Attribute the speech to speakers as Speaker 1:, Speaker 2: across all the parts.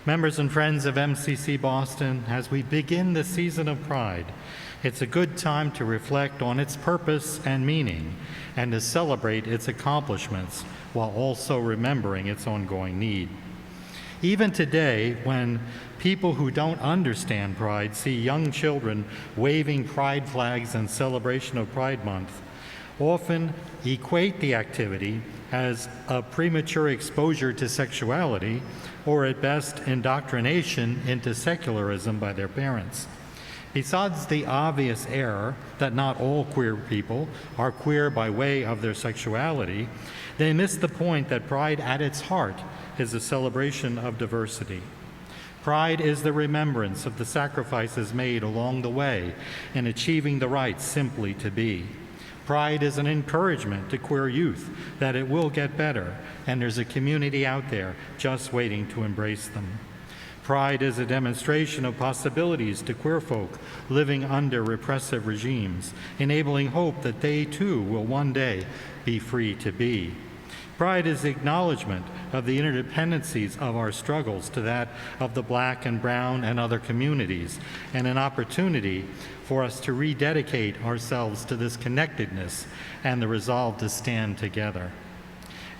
Speaker 1: Members and friends of MCC Boston, as we begin the season of Pride, it's a good time to reflect on its purpose and meaning and to celebrate its accomplishments while also remembering its ongoing need. Even today, when people who don't understand Pride see young children waving Pride flags in celebration of Pride Month, often equate the activity as a premature exposure to sexuality or at best indoctrination into secularism by their parents. Besides the obvious error that not all queer people are queer by way of their sexuality, they miss the point that Pride at its heart is a celebration of diversity. Pride is the remembrance of the sacrifices made along the way in achieving the right simply to be. Pride is an encouragement to queer youth that it will get better, and there's a community out there just waiting to embrace them. Pride is a demonstration of possibilities to queer folk living under repressive regimes, enabling hope that they too will one day be free to be. Pride is the acknowledgement of the interdependencies of our struggles to that of the Black and brown and other communities, and an opportunity for us to rededicate ourselves to this connectedness and the resolve to stand together.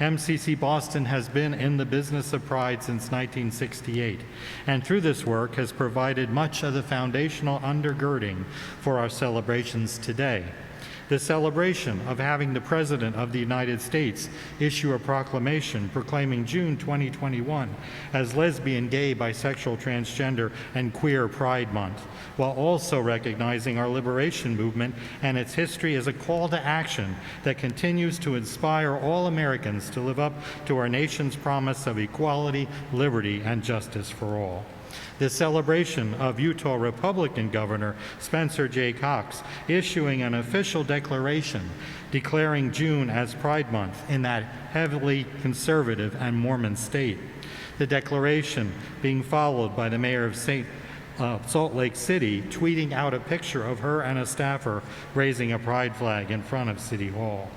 Speaker 1: MCC Boston has been in the business of Pride since 1968, and through this work has provided much of the foundational undergirding for our celebrations today. The celebration of having the President of the United States issue a proclamation proclaiming June 2021 as Lesbian, Gay, Bisexual, Transgender, and Queer Pride Month, while also recognizing our liberation movement and its history as a call to action that continues to inspire all Americans to live up to our nation's promise of equality, liberty, and justice for all. The celebration of Utah Republican Governor Spencer J. Cox issuing an official declaration declaring June as Pride Month in that heavily conservative and Mormon state. The declaration being followed by the mayor of Salt Lake City tweeting out a picture of her and a staffer raising a pride flag in front of City Hall.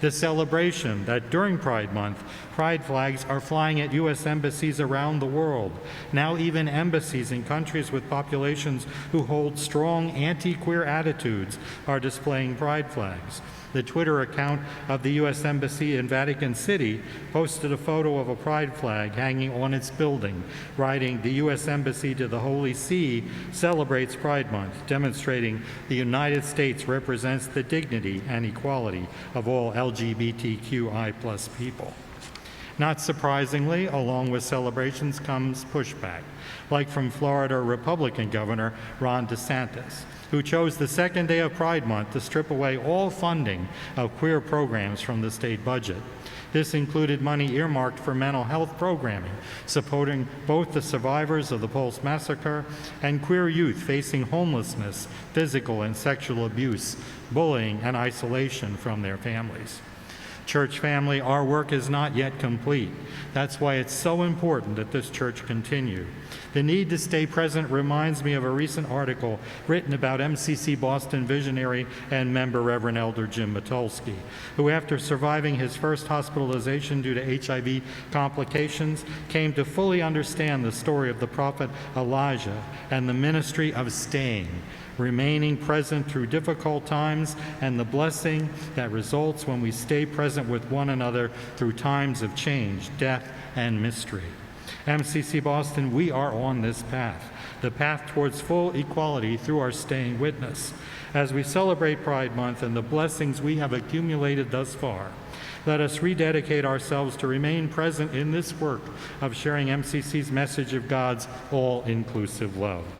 Speaker 1: The celebration that during Pride Month, pride flags are flying at U.S. embassies around the world. Now even embassies in countries with populations who hold strong anti-queer attitudes are displaying pride flags. The Twitter account of the U.S. Embassy in Vatican City posted a photo of a pride flag hanging on its building, writing, "The U.S. Embassy to the Holy See celebrates Pride Month, demonstrating the United States represents the dignity and equality of all LGBTQI+ people." Not surprisingly, along with celebrations comes pushback, like from Florida Republican Governor Ron DeSantis, who chose the second day of Pride Month to strip away all funding of queer programs from the state budget. This included money earmarked for mental health programming, supporting both the survivors of the Pulse Massacre and queer youth facing homelessness, physical and sexual abuse, bullying, and isolation from their families. Church family, our work is not yet complete. That's why it's so important that this church continue. The need to stay present reminds me of a recent article written about MCC Boston visionary and member Reverend Elder Jim Matulski, who after surviving his first hospitalization due to HIV complications, came to fully understand the story of the prophet Elijah and the ministry of staying, remaining present through difficult times, and the blessing that results when we stay present with one another through times of change, death, and mystery. MCC Boston, we are on this path, the path towards full equality through our staying witness. As we celebrate Pride Month and the blessings we have accumulated thus far, let us rededicate ourselves to remain present in this work of sharing MCC's message of God's all-inclusive love.